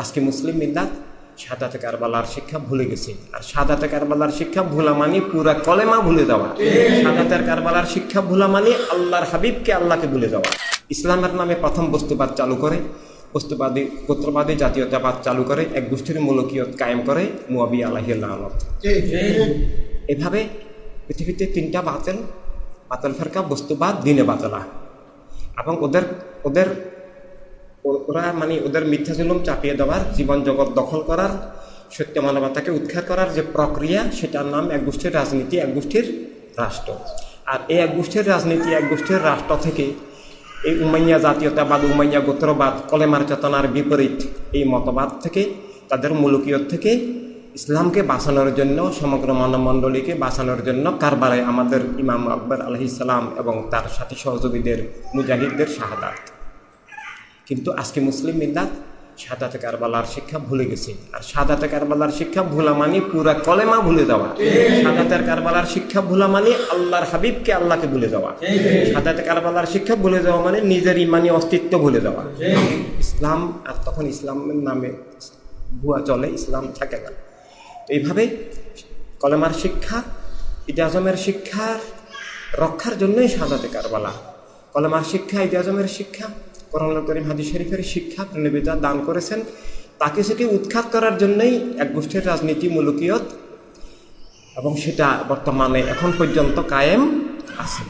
আজকে মুসলিম মিল্লাত শাহাদাতে কারবালার শিক্ষা ভুলে গেছে। আর শাহাদাতে কারবালার শিক্ষা ভোলা মানে পুরা কলেমা ভুলে যাওয়া। শাহাদাতে কারবালার শিক্ষা ভোলা মানে আল্লাহর হাবিবকে আল্লাহকে ভুলে যাওয়া। ইসলামের নামে প্রথম বস্তুবাদ চালু করে, বস্তুবাদী গোত্রবাদী জাতীয়তাবাদ চালু করে, এক গোষ্ঠীর মুলকিয়ত কায়েম করে মুয়াবিয়া আলাইহির লানত। এভাবে পৃথিবীতে তিনটা বাতিল ফেরকা, বস্তুবাদ, দিনে বাতলা, এবং ওদের মিথ্যা জুলুম চাপিয়ে দেওয়ার, জীবন জগৎ দখল করার, সত্য মানবতাকে উৎখাত করার যে প্রক্রিয়া, সেটার নাম এক গোষ্ঠীর রাজনীতি, এক গোষ্ঠীর রাষ্ট্র। আর এই এক গোষ্ঠীর রাজনীতি, এক গোষ্ঠীর রাষ্ট্র থেকে এই উমাইয়া জাতীয়তাবাদ, উমাইয়া গোত্রবাদ, কলেমার চেতনার বিপরীত এই মতবাদ থেকে, তাদের মুলুকিয়ত থেকে ইসলামকে বাঁচানোর জন্য, সমগ্র মানবমণ্ডলীকে বাঁচানোর জন্য কারবালায় আমাদের ইমাম আকবর আলাইহিস সালাম এবং তার সাথী সহযোগীদের, মুজাহিদদের শাহাদাত। কিন্তু আজকে মুসলিম মিল্লাত শাহাদাতে কারবালার শিক্ষা ভুলে গেছে। আর শাহাদাতে কারবালার শিক্ষা ভোলা মানে পুরা কলেমা ভুলে যাওয়া। শাহাদাতে কারবালার শিক্ষা ভোলা মানে আল্লাহর হাবিবকে আল্লাহকে ভুলে যাওয়া। শাহাদাতে কারবালার শিক্ষা ভুলে যাওয়া মানে নিজের ইমানি অস্তিত্ব ভুলে যাওয়া। ইসলাম, আর তখন ইসলামের নামে ভুয়া চলে, ইসলাম থাকে না। এইভাবে কলেমার শিক্ষা, ঈদে আজমের শিক্ষার রক্ষার জন্যই শাহাদাতে কারবালা। কলেমার শিক্ষা, ঈদে আজমের শিক্ষা, কোরআনুল কারীম, হাদিস শরীফের শিক্ষা নবী দান করেছেন, তাকে সেটি উৎখাত করার জন্যই এক গোষ্ঠীর রাজনীতি, মুলুকিয়ত, এবং সেটা বর্তমানে এখন পর্যন্ত কায়েম আছে।